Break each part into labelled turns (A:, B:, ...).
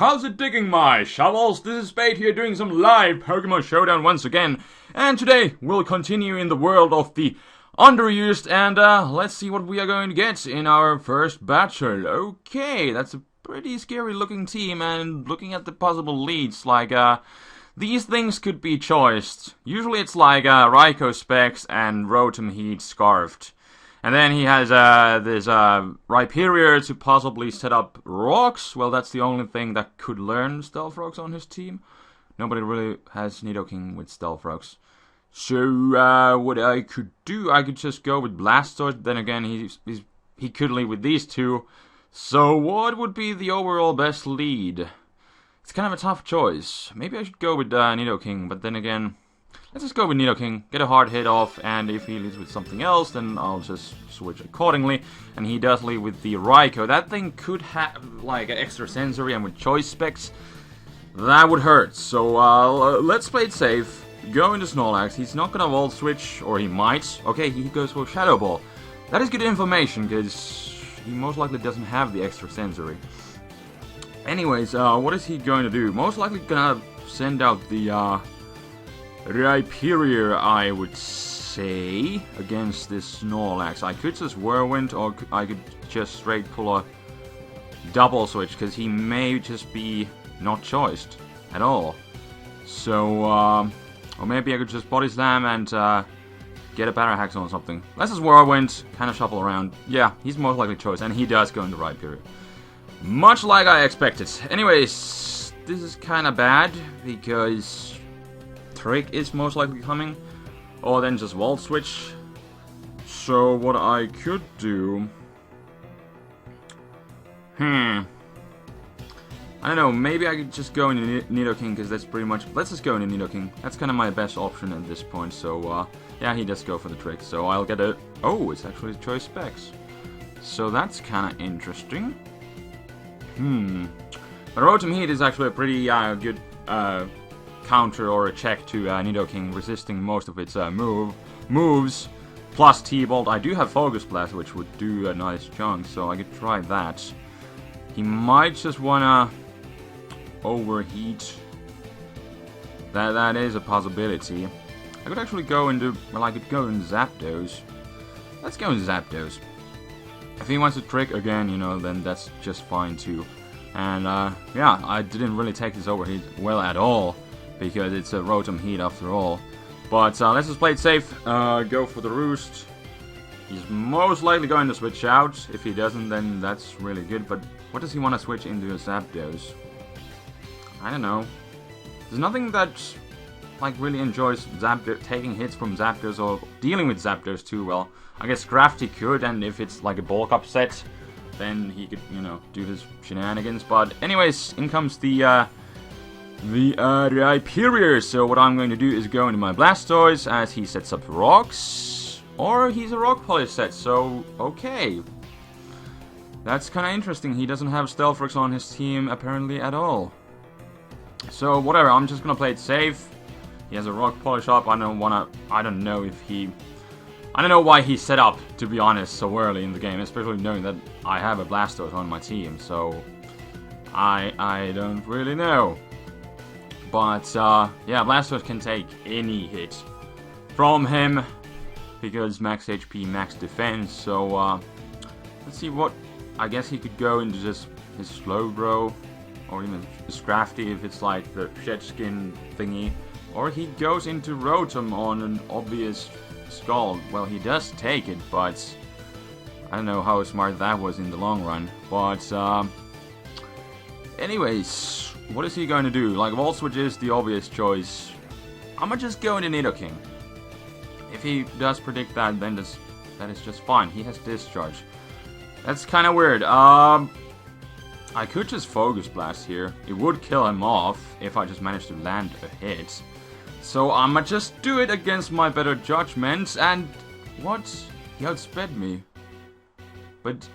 A: How's it digging, my shovels? This is Spade here doing some live Pokemon Showdown once again. And today we'll continue in the world of the underused and let's see what we are going to get in our first battle. Okay, that's a pretty scary looking team, and looking at the possible leads, like these things could be choiced. Usually it's like Raikou Specs and Rotom Heat Scarfed. And then he has this Rhyperior to possibly set up Rocks. Well, that's the only thing that could learn Stealth Rocks on his team. Nobody really has Nidoking with Stealth Rocks. So, what I could do, I could just go with Blastoise. Then again, he could lead with these two. So, what would be the overall best lead? It's kind of a tough choice. Maybe I should go with Nidoking, but then again, let's just go with Nidoking, get a hard hit off, and if he leads with something else, then I'll just switch accordingly. And he does lead with the Raikou. That thing could have, like, an extra sensory, and with choice specs, that would hurt. So, let's play it safe. Go into Snorlax. He's not gonna Volt Switch, or he might. Okay, he goes for Shadow Ball. That is good information, because he most likely doesn't have the extra sensory. Anyways, what is he going to do? Most likely gonna send out the, Rhyperior, I would say, against this Snorlax. I could just Whirlwind, or I could just straight pull a double switch, because he may just be not choiced at all. So, or maybe I could just Body Slam and get a Parahax on something. Let's just Whirlwind, kind of shuffle around. Yeah, he's most likely choiced, and he does go into Rhyperior. Much like I expected. Anyways, this is kind of bad, because Trick is most likely coming, or then just Volt Switch. So what I could do, I don't know, maybe I could just go into Nidoking, because that's pretty much, let's just go into Nidoking. That's kind of my best option at this point. So yeah, he does go for the Trick, so I'll get a, oh, it's actually choice specs, so that's kind of interesting. But Rotom Heat is actually a pretty good counter or a check to Nidoking, resisting most of its moves. Plus T-Bolt. I do have Focus Blast, which would do a nice chunk, so I could try that. He might just wanna overheat. That is a possibility. I could actually go into, well, I could go in Zapdos. Let's go in Zapdos. If he wants to Trick again, you know, then that's just fine too. And yeah, I didn't really take this overheat well at all, because it's a Rotom Heat after all. But let's just play it safe, go for the Roost. He's most likely going to switch out. If he doesn't, then that's really good. But what does he want to switch into a Zapdos? I don't know. There's nothing that like really enjoys taking hits from Zapdos or dealing with Zapdos too well. I guess Crafty could, and if it's like a bulk up set, then he could, you know, do his shenanigans. But anyways, in comes the Rhyperior. So what I'm going to do is go into my Blastoise as he sets up Rocks, or he's a Rock Polish set. So okay, that's kind of interesting. He doesn't have Stealth Rocks on his team apparently at all. So whatever, I'm just gonna play it safe. He has a Rock Polish up. I don't know if he, I don't know why he set up, to be honest, so early in the game, especially knowing that I have a Blastoise on my team. So I don't really know. But yeah, Blastoise can take any hit from him, because max HP, max defense. So let's see what, I guess he could go into just his Slowbro, or even his Crafty if it's like the Shed Skin thingy. Or he goes into Rotom on an obvious Scald. Well, he does take it, but I don't know how smart that was in the long run. But anyways, what is he going to do? Like, Volt Switch is the obvious choice. I'm gonna just go into Nidoking. If he does predict that, then that is just fine. He has Discharge. That's kind of weird. I could just Focus Blast here. It would kill him off if I just managed to land a hit. So I'ma just do it against my better judgment. And what? He outsped me. But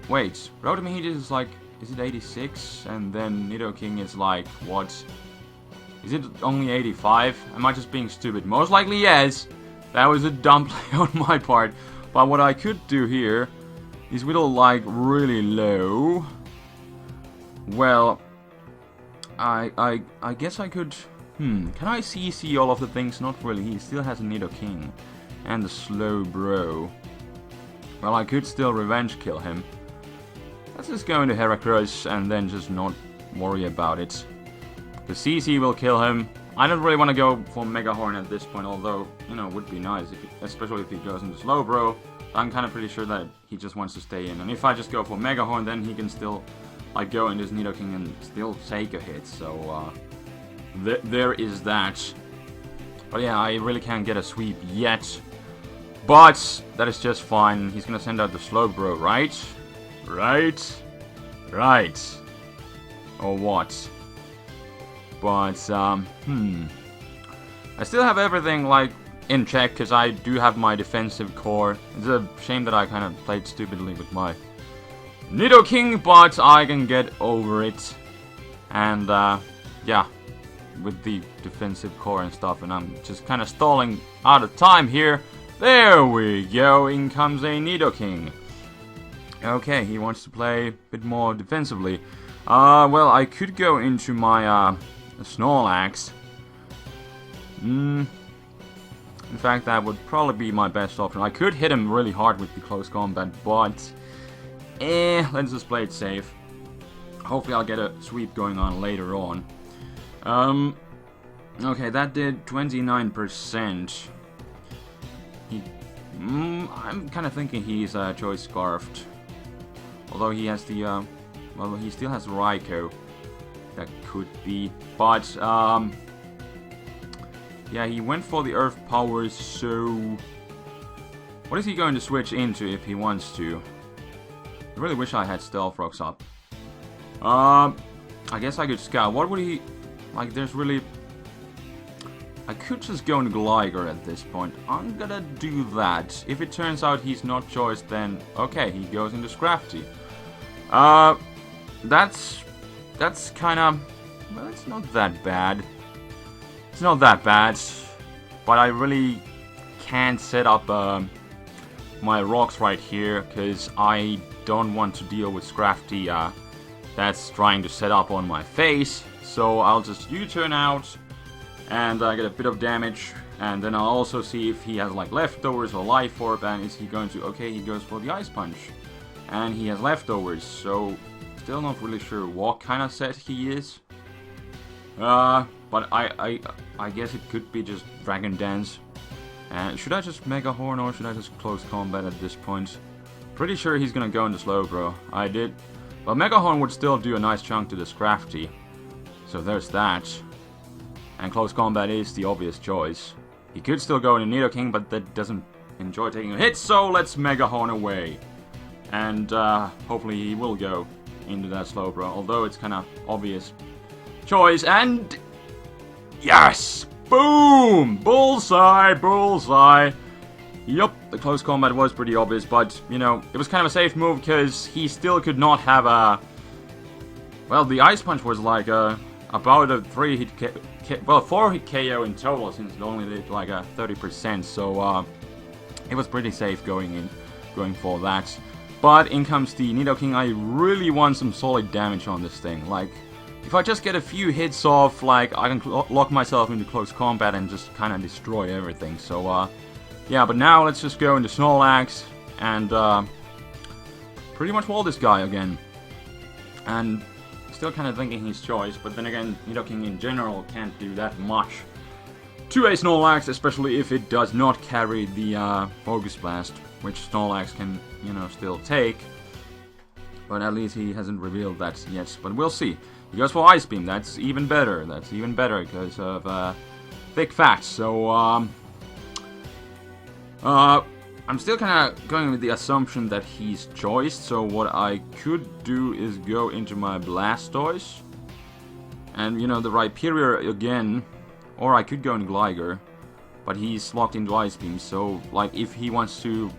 A: wait, Rotom Heat is like, is it 86? And then Nidoking is like, what? Is it only 85? Am I just being stupid? Most likely yes. That was a dumb play on my part. But what I could do here is whittle like really low. Well, I guess I could... Can I CC all of the things? Not really. He still has a Nidoking. And the Slowbro. Well, I could still revenge kill him. Let's just go into Heracross and then just not worry about it. The CC will kill him. I don't really want to go for Mega Horn at this point, although, you know, it would be nice, especially if he goes into Slowbro. I'm kind of pretty sure that he just wants to stay in. And if I just go for Mega Horn, then he can still, like, go into his Nidoking and still take a hit. So, there is that. But yeah, I really can't get a sweep yet. But that is just fine. He's gonna send out the Slowbro, right? Right. Or what? But, I still have everything, like, in check, because I do have my defensive core. It's a shame that I kind of played stupidly with my Nidoking, but I can get over it. And, yeah, with the defensive core and stuff, and I'm just kind of stalling out of time here. There we go, in comes a Nidoking. Okay, he wants to play a bit more defensively. Well, I could go into my, Snorlax. In fact, that would probably be my best option. I could hit him really hard with the close combat, but... let's just play it safe. Hopefully I'll get a sweep going on later on. Okay, that did 29%. I'm kind of thinking he's Choice Scarfed. Although he has the, well, he still has Raikou. That could be, but, yeah, he went for the Earth Powers, so... What is he going to switch into if he wants to? I really wish I had Stealth Rocks up. I guess I could Scout. What would he... Like, there's really... I could just go into Gligar at this point. I'm gonna do that. If it turns out he's not choice, then... Okay, he goes into Scrafty. That's kind of... Well, it's not that bad. It's not that bad. But I really can't set up my rocks right here, because I don't want to deal with Scrafty that's trying to set up on my face. So I'll just U-turn out and get a bit of damage. And then I'll also see if he has like leftovers or Life Orb, and is he going to... Okay, he goes for the Ice Punch. And he has leftovers, so... Still not really sure what kind of set he is. But I guess it could be just Dragon Dance. And should I just Mega Horn or should I just Close Combat at this point? Pretty sure he's gonna go into Slowbro. I did. But Mega Horn would still do a nice chunk to the Scrafty. So there's that. And Close Combat is the obvious choice. He could still go into Nidoking, but that doesn't enjoy taking a hit, so let's Mega Horn away. And hopefully he will go into that Slowbro, although it's kind of obvious choice, and yes! Boom! Bullseye! Bullseye! Yup, the close combat was pretty obvious, but, you know, it was kind of a safe move, because he still could not have a... Well, the Ice Punch was like about a 3-hit well, 4-hit KO in total, since it only did like a 30%, so it was pretty safe going for that. But in comes the Nidoking. I really want some solid damage on this thing. Like, if I just get a few hits off, like, I can lock myself into close combat and just kind of destroy everything. So, yeah, but now let's just go into Snorlax and pretty much wall this guy again. And still kind of thinking he's choice, but then again, Nidoking in general can't do that much to a Snorlax, especially if it does not carry the Focus Blast, which Snorlax can, you know, still take. But at least he hasn't revealed that yet, but we'll see. He goes for Ice Beam, that's even better. That's even better because of thick facts. So, I'm still kind of going with the assumption that he's choiced, so what I could do is go into my Blastoise. And, you know, the Rhyperior again, or I could go into Gligar, but he's locked into Ice Beam, so, like, if he wants to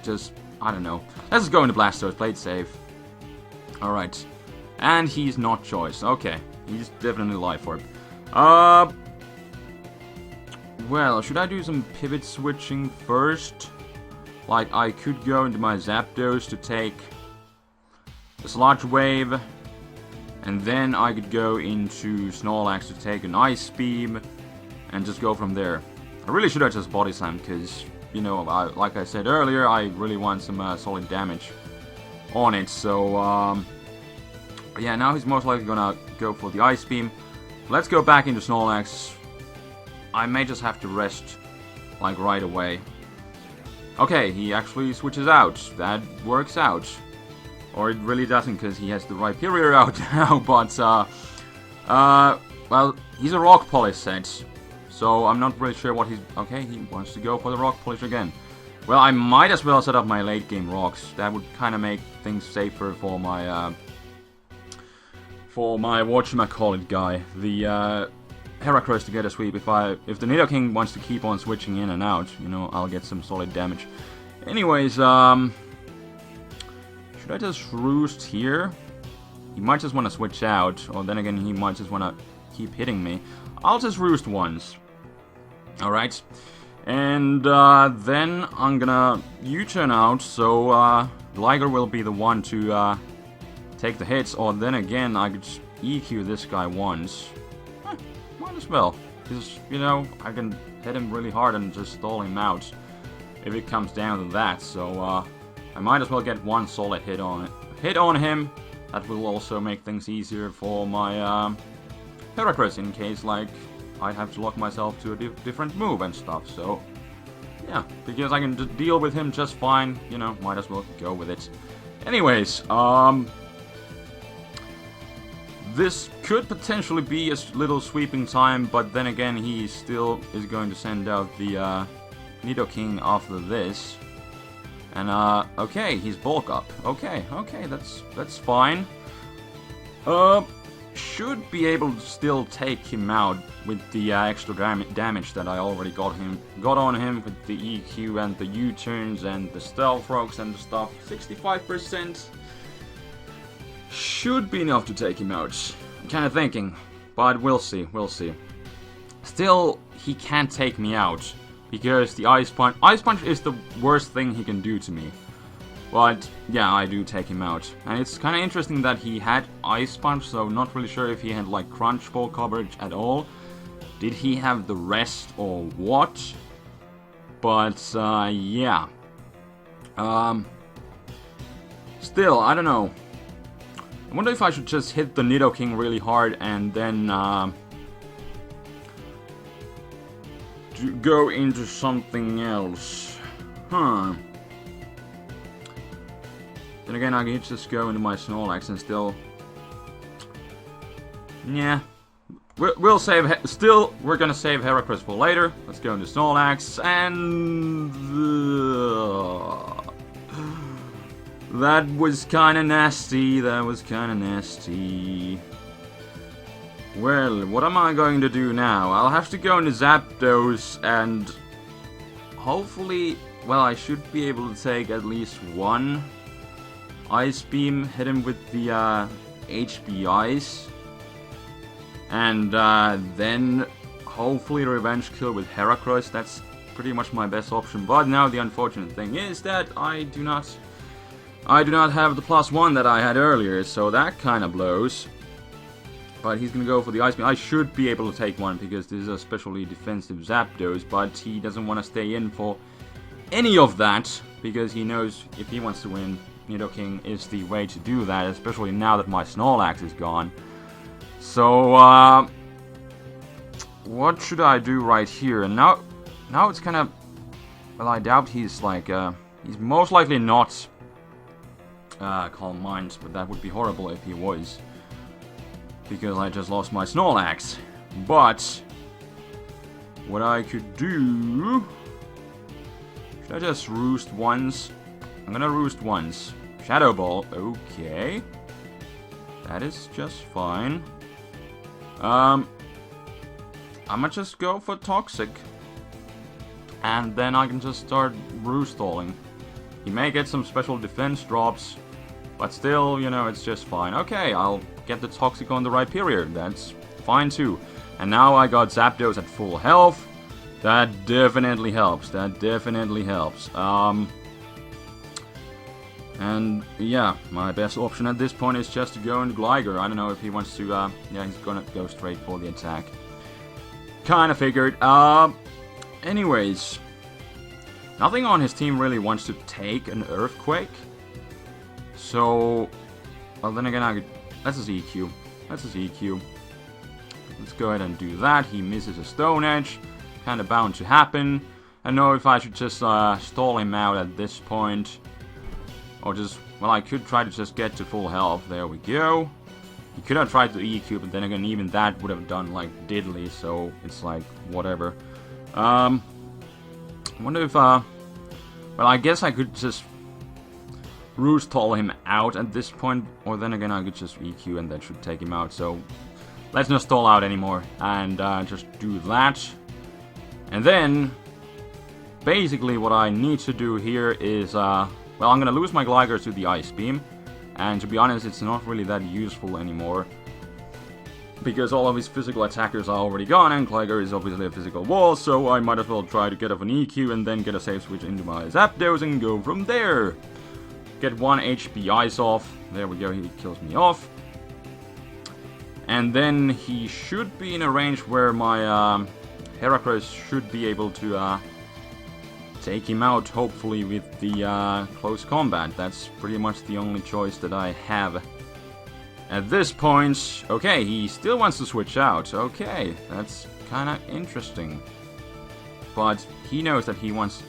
A: just, I don't know. Let's just go into Blastoise, play it safe. Alright. And he's not choiced. Okay. He's definitely Life Orb. Well, should I do some pivot switching first? Like, I could go into my Zapdos to take the Sludge Wave. And then I could go into Snorlax to take an Ice Beam and just go from there. I really should have just Body Slam because, you know, like I said earlier, I really want some solid damage on it. So, yeah, now he's most likely gonna go for the Ice Beam. Let's go back into Snorlax. I may just have to rest, like, right away. Okay, he actually switches out. That works out. Or it really doesn't, because he has the Rhyperior out now, but, well, he's a Rock Polish set, so I'm not really sure what he's... Okay, he wants to go for the Rock Polish again. Well, I might as well set up my late game rocks. That would kind of make things safer for my whatchamacallit guy, the, Heracross to get a sweep. If the Nidoking wants to keep on switching in and out, you know, I'll get some solid damage. Anyways, should I just roost here? He might just want to switch out, or then again, he might just want to keep hitting me. I'll just roost once. Alright. And then I'm gonna U-turn out, so Liger will be the one to take the hits, or then again, I could EQ this guy once. Might as well, because, you know, I can hit him really hard and just stall him out if it comes down to that, so I might as well get one solid hit on him. That will also make things easier for my Heracross in case, like, I'd have to lock myself to a different move and stuff, so yeah, because I can deal with him just fine, you know, might as well go with it. Anyways, this could potentially be a little sweeping time, but then again, he still is going to send out the Nidoking after this. And, okay, he's bulk up. Okay, that's fine. Should be able to still take him out with the extra damage that I already got on him with the EQ and the U-turns and the stealth rocks and the stuff. 65% should be enough to take him out. I'm kind of thinking, but we'll see. Still, he can't take me out because the Ice Punch is the worst thing he can do to me. But yeah, I do take him out. And it's kind of interesting that he had Ice Punch, so not really sure if he had like Crunch full coverage at all. Did he have the rest or what? But yeah. Still, I don't know. I wonder if I should just hit the Nidoking really hard and then go into something else. Then again, I can just go into my Snorlax and still... Yeah. We'll save... Still, we're gonna save Heracross for later. Let's go into Snorlax, and... that was kinda nasty. Well, what am I going to do now? I'll have to go into Zapdos, and... hopefully... well, I should be able to take at least one Ice Beam, hit him with the HB Ice, and then hopefully Revenge Kill with Heracross. That's pretty much my best option. But now the unfortunate thing is that I do not have the +1 that I had earlier, so that kind of blows. But he's gonna go for the Ice Beam. I should be able to take one because this is a specially defensive Zapdos, but he doesn't want to stay in for any of that because he knows if he wants to win, Nidoking is the way to do that, especially now that my Snorlax is gone. So, what should I do right here? And now it's kind of... well, I doubt he's like, he's most likely not Calm Mind, but that would be horrible if he was. Because I just lost my Snorlax. But, what I could do... should I just roost once? I'm gonna roost once. Shadow Ball, okay. That is just fine. I'ma just go for Toxic. And then I can just start roost-stalling. He may get some special defense drops, but still, you know, it's just fine. Okay, I'll get the Toxic on the Rhyperior. That's fine too. And now I got Zapdos at full health. That definitely helps. And yeah, my best option at this point is just to go into Gligar. I don't know if he wants to, yeah, he's gonna go straight for the attack. Kinda figured. Anyways. Nothing on his team really wants to take an Earthquake. So, well then again, that's his EQ. That's his EQ. Let's go ahead and do that. He misses a Stone Edge. Kinda bound to happen. I know if I should just stall him out at this point. Or just, well, I could try to just get to full health. There we go. He could have tried to EQ, but then again, even that would have done, like, diddly. So, it's like, whatever. I wonder if, well, I guess I could just Roostall him out at this point. Or then again, I could just EQ and that should take him out. So, let's not stall out anymore. And just do that. And then, basically what I need to do here is, well, I'm gonna lose my Gligar to the Ice Beam. And to be honest, it's not really that useful anymore. Because all of his physical attackers are already gone, and Gligar is obviously a physical wall, so I might as well try to get off an EQ and then get a save switch into my Zapdos and go from there. Get 1 HP Ice off. There we go, he kills me off. And then he should be in a range where my Heracross should be able to take him out, hopefully, with the close combat. That's pretty much the only choice that I have at this point. Okay, he still wants to switch out. Okay, that's kind of interesting. But he knows that he wants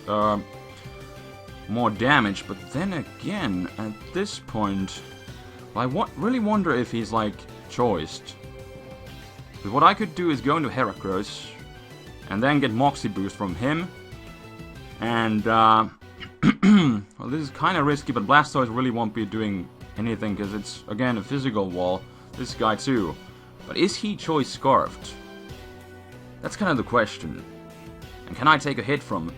A: more damage. But then again, at this point, I really wonder if he's, like, choiced. But what I could do is go into Heracross and then get Moxie Boost from him. And, well, this is kind of risky, but Blastoise really won't be doing anything, because it's, again, a physical wall. This guy, too. But is he Choice Scarfed? That's kind of the question. And can I take a hit from him?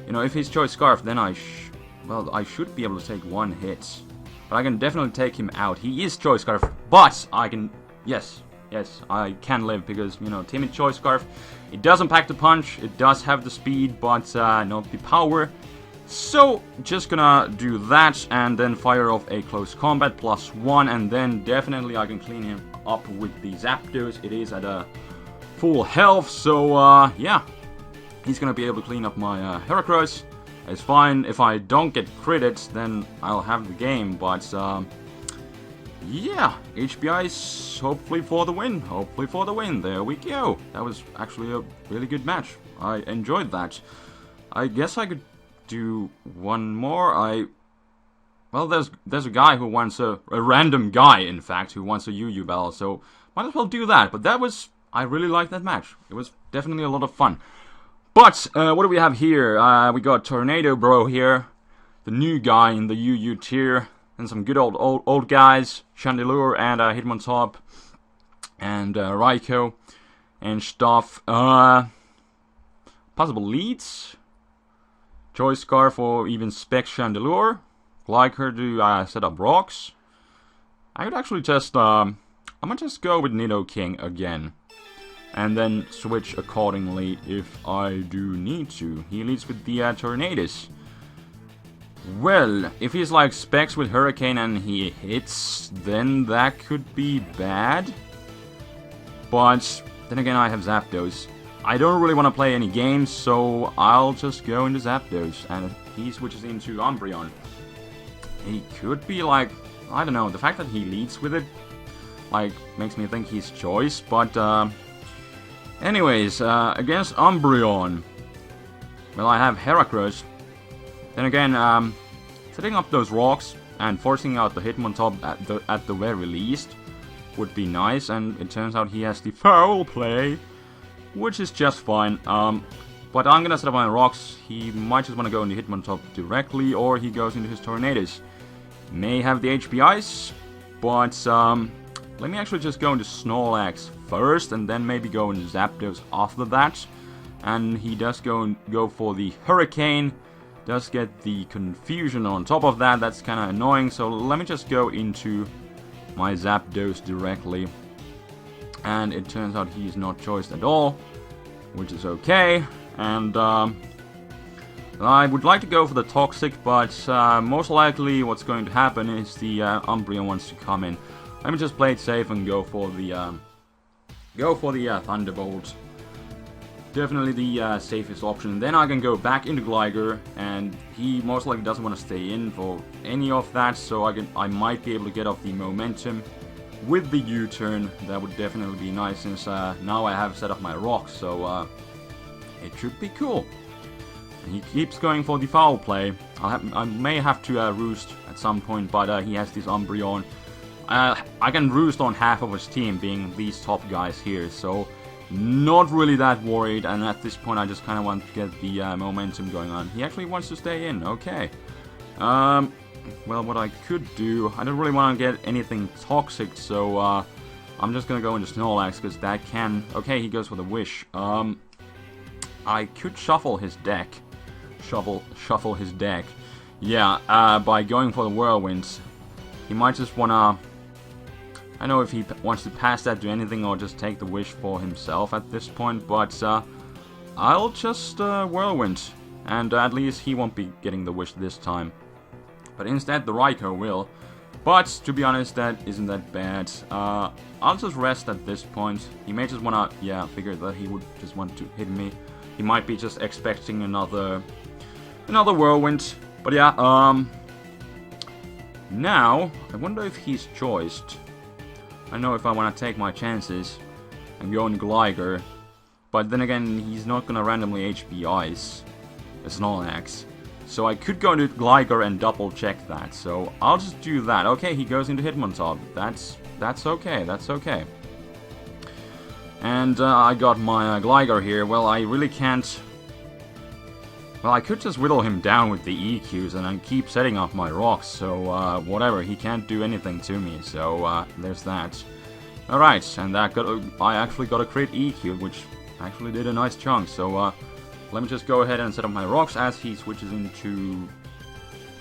A: You know, if he's Choice Scarfed, then I should be able to take 1 hit. But I can definitely take him out. He is Choice Scarf, but I can, yes, I can live, because, you know, Timid Choice Scarf, it doesn't pack the punch, it does have the speed, but not the power. So, just gonna do that, and then fire off a close combat +1, and then definitely I can clean him up with the Zapdos. It is at a full health, so yeah. He's gonna be able to clean up my Heracross. It's fine. If I don't get critted, then I'll have the game, but yeah, HBI's hopefully for the win. Hopefully for the win. There we go. That was actually a really good match. I enjoyed that. I guess I could do one more. Well, there's a guy who wants a random guy, in fact, who wants a UU battle, so might as well do that. But I really liked that match. It was definitely a lot of fun. But what do we have here? We got Tornado Bro here, the new guy in the UU tier. And some good old guys, Chandelure and Hitmontop, and Raikou, and stuff. Possible leads, Choice Scarf or even Spec Chandelure. Like her to set up rocks. I could actually just, I'm gonna just go with Nidoking again. And then switch accordingly if I do need to. He leads with the Tornadus. Well, if he's like Specs with Hurricane and he hits, then that could be bad. But then again, I have Zapdos. I don't really want to play any games, so I'll just go into Zapdos. And he switches into Umbreon. He could be like, I don't know, the fact that he leads with it, like, makes me think he's Choice. But, anyways, against Umbreon, well, I have Heracross. Then again, setting up those rocks and forcing out the Hitmontop at the very least would be nice, and it turns out he has the foul play, which is just fine. But I'm gonna set up my rocks. He might just want to go into Hitmontop directly, or he goes into his Tornadus. May have the HP Ice, but let me actually just go into Snorlax first, and then maybe go into Zapdos after that. And he does go for the Hurricane. Does get the Confusion on top of that. That's kind of annoying. So let me just go into my Zapdos directly. And it turns out he's not choiced at all, which is okay. And I would like to go for the Toxic, but most likely what's going to happen is the Umbreon wants to come in. Let me just play it safe and go for the Thunderbolt. Definitely the safest option. Then I can go back into Gligar, and he most likely doesn't want to stay in for any of that, so I might be able to get off the momentum with the U-turn. That would definitely be nice, since now I have set up my rocks, so it should be cool. And he keeps going for the foul play. I may have to roost at some point, but he has this Umbreon. I can roost on half of his team, being these top guys here, so not really that worried, and at this point I just kind of want to get the momentum going on. He actually wants to stay in, okay. Well, what I could do, I don't really want to get anything toxic, so I'm just gonna go into Snorlax, because that can... Okay, he goes for the Wish. I could shuffle his deck. Shuffle his deck. Yeah, by going for the Whirlwinds. He might just wanna... I don't know if he wants to pass that to anything or just take the Wish for himself at this point, but I'll just Whirlwind, and at least he won't be getting the Wish this time. But instead the Raikou will. But to be honest, that isn't that bad. I'll just rest at this point. He may just wanna, yeah, figure that he would just want to hit me. He might be just expecting another Whirlwind. But yeah, now I wonder if he's choiced. I know if I want to take my chances and go into Gligar, but then again, he's not going to randomly HP Ice a Snorlax. So I could go into Gligar and double check that, so I'll just do that. Okay, he goes into Hitmontop. That's okay, that's okay. And I got my Gligar here. Well, I really can't... Well, I could just whittle him down with the EQs and then keep setting off my rocks, so whatever, he can't do anything to me, so there's that. Alright, and that I actually got a crit EQ, which actually did a nice chunk, so let me just go ahead and set up my rocks as he switches into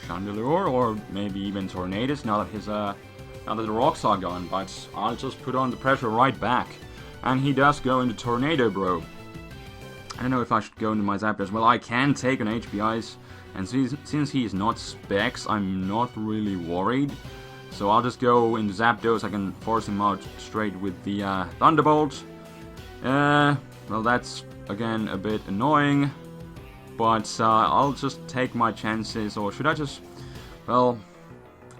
A: Chandelure, or maybe even Tornadus, now that the rocks are gone, but I'll just put on the pressure right back. And he does go into Tornado, bro. I don't know if I should go into my Zapdos. Well, I can take an HP Ice, and since he's not Specs, I'm not really worried. So I'll just go into Zapdos. I can force him out straight with the Thunderbolt. Well, that's, again, a bit annoying. But I'll just take my chances, or should I just... Well,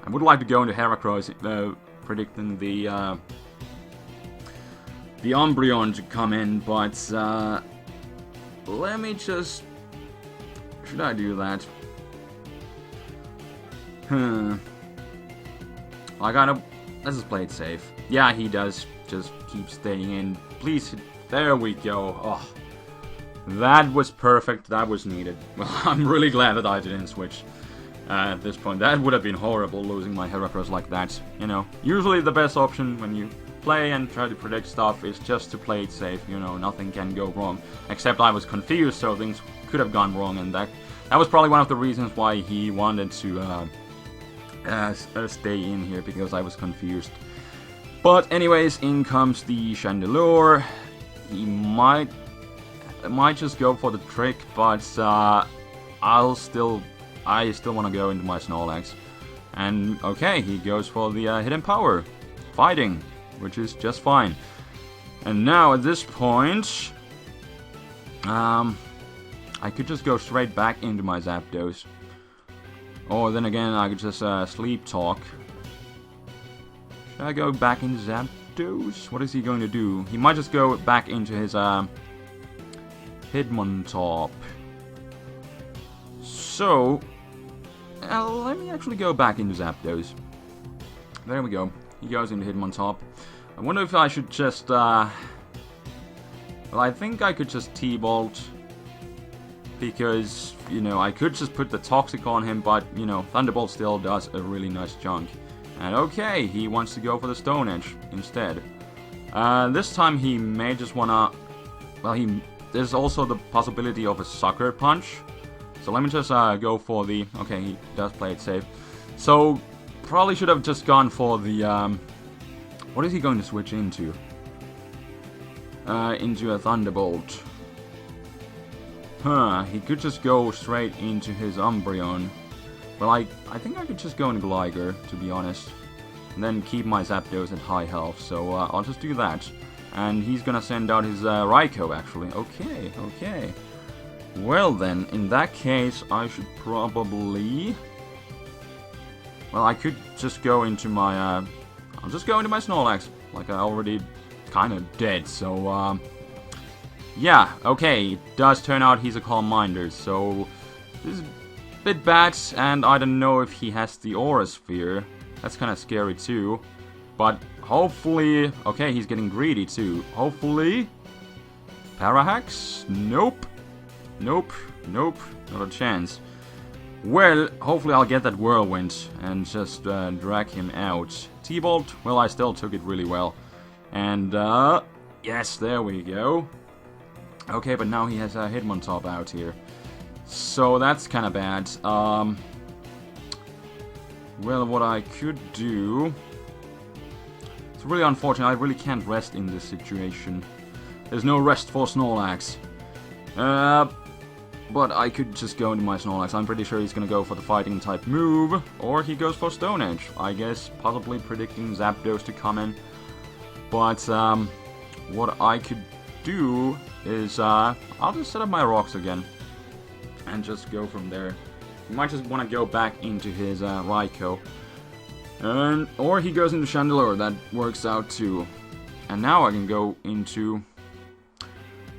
A: I would like to go into Heracross, predicting the Umbreon to come in, but... let me just... Should I do that? I gotta... Let's just play it safe. Yeah, he does just keep staying in. Please, there we go. Oh, that was perfect. That was needed. Well, I'm really glad that I didn't switch at this point. That would have been horrible, losing my Heracross like that. You know, usually the best option when you play and try to predict stuff is just to play it safe. You know, nothing can go wrong. Except I was confused, so things could have gone wrong, and that was probably one of the reasons why he wanted to stay in here, because I was confused. But anyways, in comes the Chandelure. He might just go for the trick, but I still want to go into my Snorlax. And okay, he goes for the Hidden Power, Fighting, which is just fine. And now at this point, I could just go straight back into my Zapdos. Or then again, I could just Sleep Talk. Should I go back into Zapdos? What is he going to do? He might just go back into his Hitmontop. So, let me actually go back into Zapdos. There we go. He goes into Hitmontop. I wonder if I should just, well, I think I could just T-Bolt, because, you know, I could just put the Toxic on him, but, you know, Thunderbolt still does a really nice chunk. And okay, he wants to go for the Stone Edge instead. This time he may just wanna, well, there's also the possibility of a Sucker Punch. So let me just go for the, okay, he does play it safe. So, probably should have just gone for the, what is he going to switch into? Into a Thunderbolt. Huh, he could just go straight into his Umbreon. Well, I think I could just go into Gligar, to be honest. And then keep my Zapdos at high health, so I'll just do that. And he's gonna send out his Raikou, actually. Okay, okay. Well then, in that case, I should probably... Well, I could just go into my... I'll just go into my Snorlax. Like, I already kind of dead, so... Yeah, okay, it does turn out he's a Calm Minder, so... This is a bit bad, and I don't know if he has the Aura Sphere. That's kind of scary too. But hopefully... Okay, he's getting greedy too. Hopefully... Parahax? Nope. Nope. Nope. Not a chance. Well, hopefully I'll get that Whirlwind and just drag him out. T-Bolt? Well, I still took it really well. And, yes, there we go. Okay, but now he has a Hitmontop out here. So that's kind of bad. Well, what I could do... It's really unfortunate, I really can't rest in this situation. There's no rest for Snorlax. But I could just go into my Snorlax. I'm pretty sure he's gonna go for the fighting type move. Or he goes for Stone Edge. I guess possibly predicting Zapdos to come in. But what I could do is I'll just set up my rocks again. And just go from there. He might just want to go back into his Raikou. Or he goes into Chandelure. That works out too. And now I can go into...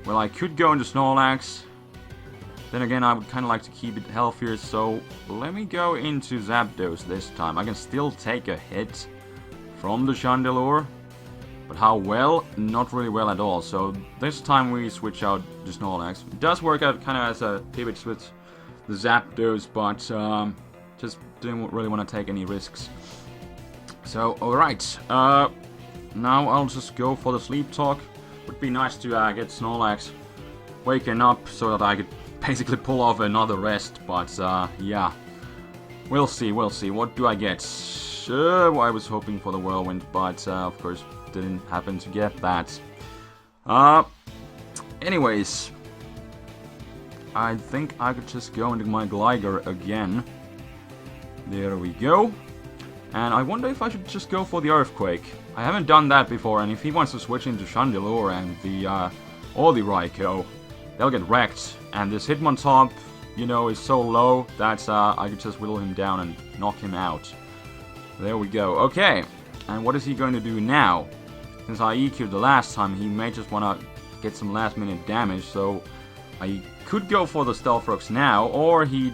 A: Well, I could go into Snorlax. Then again, I would kind of like to keep it healthier, so let me go into Zapdos this time. I can still take a hit from the Chandelure, but how well? Not really well at all. So this time we switch out the Snorlax. It does work out kind of as a pivot with the Zapdos, but just didn't really want to take any risks. So, alright. Now I'll just go for the Sleep Talk. Would be nice to get Snorlax waking up so that I could basically pull off another rest, but yeah. We'll see, we'll see. What do I get? I was hoping for the Whirlwind, but of course didn't happen to get that. Anyways, I think I could just go into my Gligar again. There we go. And I wonder if I should just go for the Earthquake. I haven't done that before, and if he wants to switch into Chandelure and the or the Raikou, they'll get wrecked. And this Hitmontop, you know, is so low that I could just whittle him down and knock him out. There we go. Okay, and what is he going to do now? Since I EQ'd the last time, he may just want to get some last minute damage, so I could go for the Stealth Rocks now, or he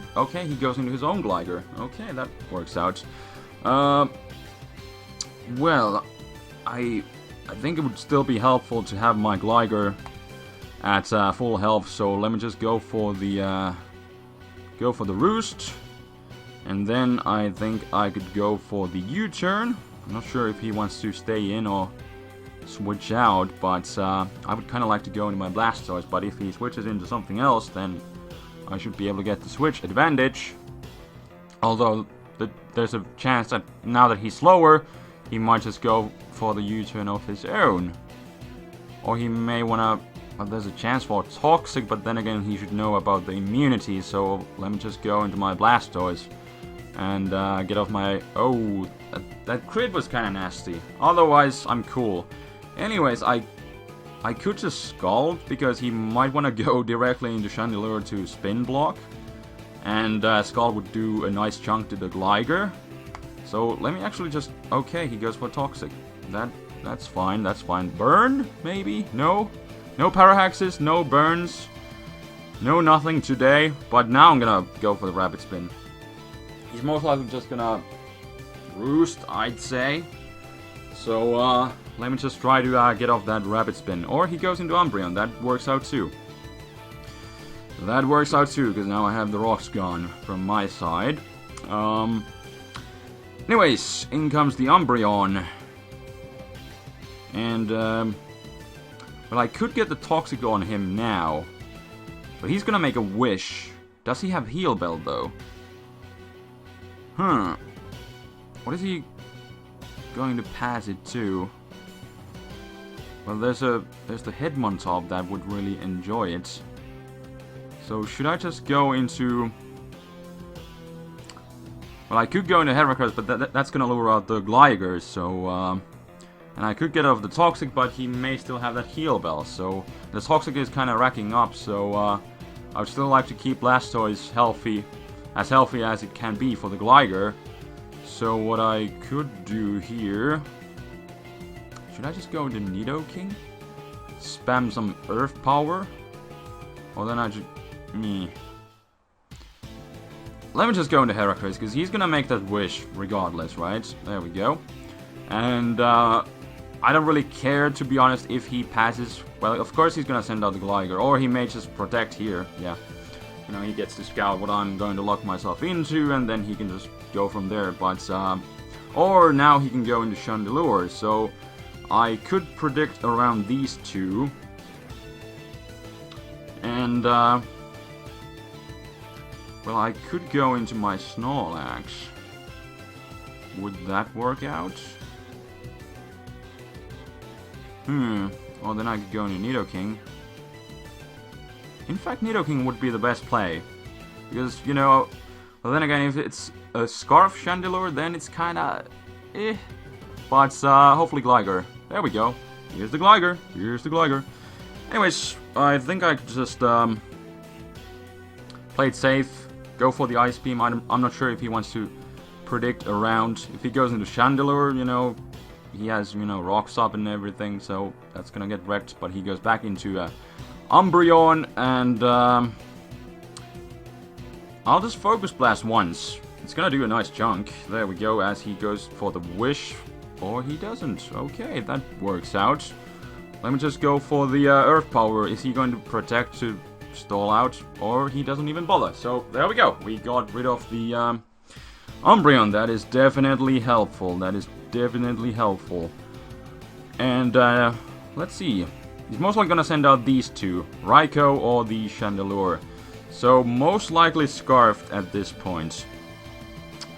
A: goes into his own Gligar. Okay, that works out. Well, I think it would still be helpful to have my Gligar at full health, so let me just go for the Roost, and then I think I could go for the U-turn. I'm not sure if he wants to stay in or switch out, but I would kind of like to go into my Blastoise, but if he switches into something else, then I should be able to get the switch advantage. Although there's a chance that now that he's slower, he might just go for the U-turn of his own. Or he may want to... Well, there's a chance for Toxic, but then again he should know about the immunity, so let me just go into my Blastoise and get off my... Oh, that crit was kind of nasty. Otherwise, I'm cool. Anyways, I could just Scald, because he might want to go directly into Chandelure to Spin Block. And Scald would do a nice chunk to the Gligar. So let me actually just... Okay, he goes for Toxic. That's fine, that's fine. Burn, maybe? No? No Parahaxes, no Burns. No nothing today. But now I'm gonna go for the Rapid Spin. He's most likely just gonna Roost, I'd say. So, let me just try to get off that Rapid Spin. Or he goes into Umbreon, that works out too. That works out too, because now I have the rocks gone from my side. Anyways, in comes the Umbreon. And, well, I could get the Toxic on him now. But he's gonna make a Wish. Does he have Heal Bell, though? What is he going to pass it to? Well, there's the Hitmontop that would really enjoy it. So should I just go into... Well, I could go into Heracross, but that's gonna lure out the Gligar, so... And I could get off the Toxic, but he may still have that Heal Bell, so... The Toxic is kinda racking up, so... I would still like to keep Blastoise healthy as it can be for the Gligar. So what I could do here... Should I just go into Nidoking? Spam some Earth Power? Or then I just... Let me just go into Heracross, because he's gonna make that wish regardless, right? There we go. And, I don't really care, to be honest, if he passes. Well, of course he's gonna send out the Gligar, or he may just protect here, yeah. You know, he gets to scout what I'm going to lock myself into, and then he can just go from there, but, or now he can go into Chandelure, so I could predict around these two. And, well, I could go into my Snorlax. Would that work out? Well, then I could go into Nidoking. In fact, Nidoking would be the best play. Because, you know, well, then again, if it's a Scarf Chandelure, then it's kinda... But, hopefully Gligar. There we go. Here's the Gligar. Here's the Gligar. Anyways, I think I could just, play it safe. Go for the Ice Beam. I'm not sure if he wants to predict around. If he goes into Chandelure, you know... He has, you know, Rocks up and everything, so that's gonna get wrecked. But he goes back into Umbreon, and I'll just Focus Blast once. It's gonna do a nice chunk. There we go, as he goes for the Wish. Or he doesn't. Okay, that works out. Let me just go for the Earth Power. Is he going to protect to stall out? Or he doesn't even bother. So, there we go. We got rid of the Umbreon. That is definitely helpful. That is definitely helpful. And let's see. He's most likely gonna send out these two, Raikou or the Chandelure. So most likely Scarfed at this point.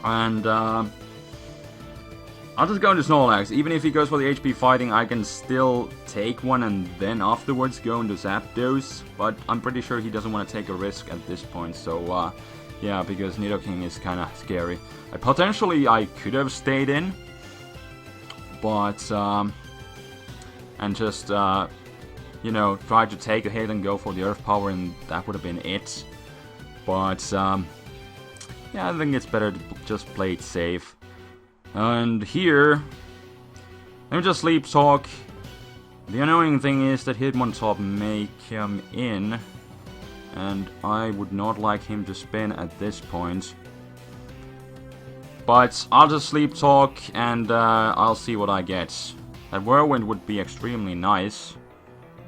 A: And I'll just go into Snorlax. Even if he goes for the HP fighting, I can still take one and then afterwards go into Zapdos. But I'm pretty sure he doesn't want to take a risk at this point. So yeah, because Nidoking is kind of scary. Potentially I could have stayed in. But, and just, you know, try to take a hit and go for the Earth Power, and that would have been it. But, yeah, I think it's better to just play it safe. And here, let me just Sleep Talk. The annoying thing is that Hitmontop may come in, and I would not like him to spin at this point. But I'll just Sleep Talk, and I'll see what I get. That Whirlwind would be extremely nice.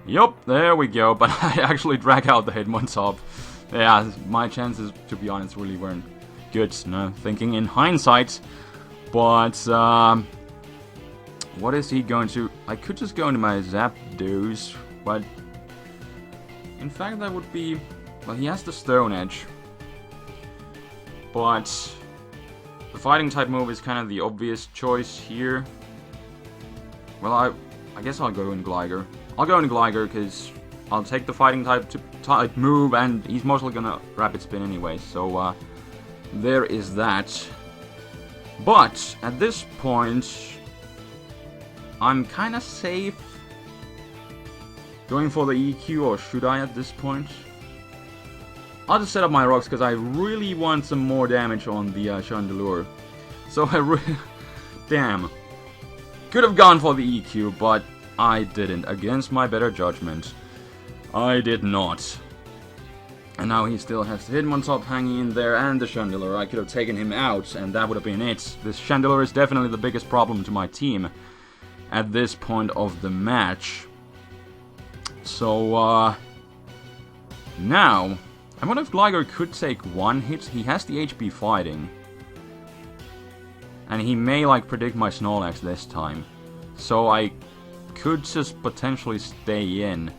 A: Yup, there we go, but I actually drag out the Hitmontop. Yeah, my chances, to be honest, really weren't good, no, thinking in hindsight. But, what is he going to... I could just go into my Zapdos, but... In fact, that would be... Well, he has the Stone Edge. But... The Fighting type move is kind of the obvious choice here. Well, I guess I'll go in Gligar. I'll go in Gligar because I'll take the Fighting type move, and he's mostly gonna Rapid Spin anyway. So there is that. But at this point, I'm kind of safe going for the EQ, or should I at this point? I'll just set up my rocks because I really want some more damage on the Chandelure. So damn. Could have gone for the EQ, but I didn't. Against my better judgment. I did not. And now he still has the Hitmontop hanging in there and the Chandelure. I could have taken him out, and that would have been it. This Chandelure is definitely the biggest problem to my team at this point of the match. So, now... I wonder if Gligar could take one hit. He has the HP fighting. And he may, like, predict my Snorlax this time. So I could just potentially stay in.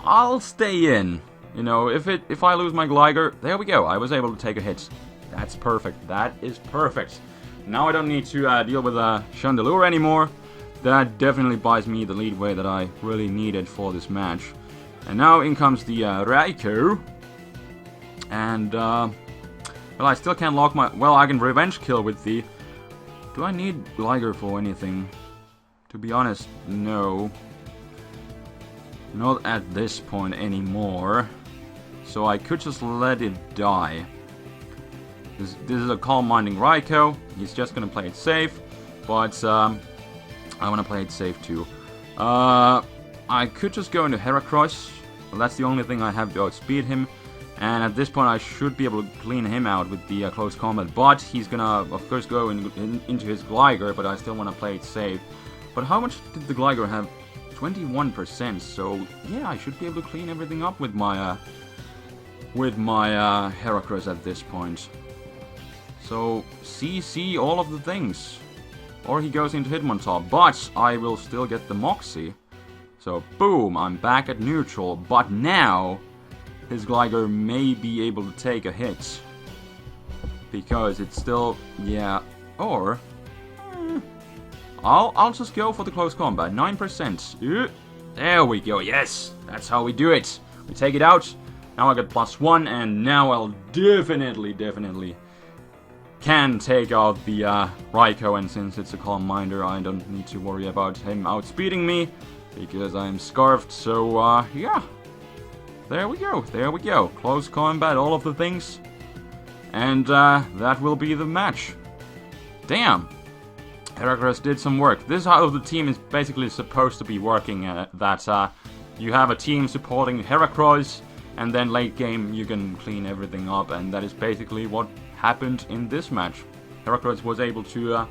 A: I'll stay in. You know, if I lose my Gligar, there we go. I was able to take a hit. That's perfect. That is perfect. Now I don't need to deal with Chandelure anymore. That definitely buys me the leadway that I really needed for this match. And now in comes the Raikou. And, well, I still can't lock my... Well, I can revenge kill with the... Do I need Gligar for anything? To be honest, no. Not at this point anymore. So I could just let it die. This is a calm-minding Raikou. He's just gonna play it safe. But, I wanna play it safe too. I could just go into Heracross. Well, that's the only thing I have to outspeed him. And at this point I should be able to clean him out with the close combat. But he's gonna, of course, go into his Gligar, but I still wanna play it safe. But how much did the Gligar have? 21%, so yeah, I should be able to clean everything up with my Heracross at this point. So, CC all of the things. Or he goes into Hitmontop, but I will still get the Moxie. So, boom, I'm back at neutral, but now his Gligar may be able to take a hit. Because it's still, yeah, or... I'll just go for the close combat, 9%. There we go, yes! That's how we do it. We take it out, now I get +1, and now I'll definitely can take out the Raikou, and since it's a Calm Minder, I don't need to worry about him outspeeding me, because I'm Scarfed, so yeah. There we go. Close combat, all of the things. And that will be the match. Damn. Heracross did some work. This is how the team is basically supposed to be working, that you have a team supporting Heracross, and then late game you can clean everything up, and that is basically what happened in this match. Heracross was able to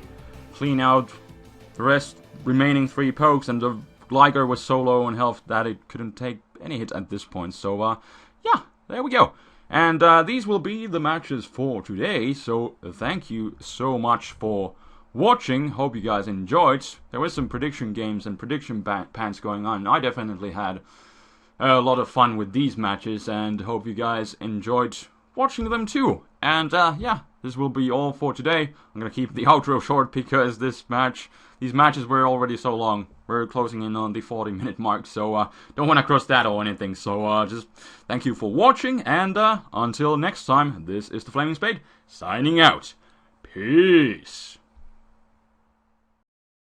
A: clean out the remaining 3 pokes, and the Gligar was so low on health that it couldn't take any hit at this point, so yeah, there we go. And these will be the matches for today, so thank you so much for watching. Hope you guys enjoyed. There was some prediction games and prediction pants going on. I definitely had a lot of fun with these matches, and hope you guys enjoyed watching them too. And yeah, this will be all for today. I'm gonna keep the outro short because these matches were already so long. We're closing in on the 40-minute mark, so don't want to cross that or anything. So just thank you for watching, and until next time, this is TheFlamingSpade signing out. Peace.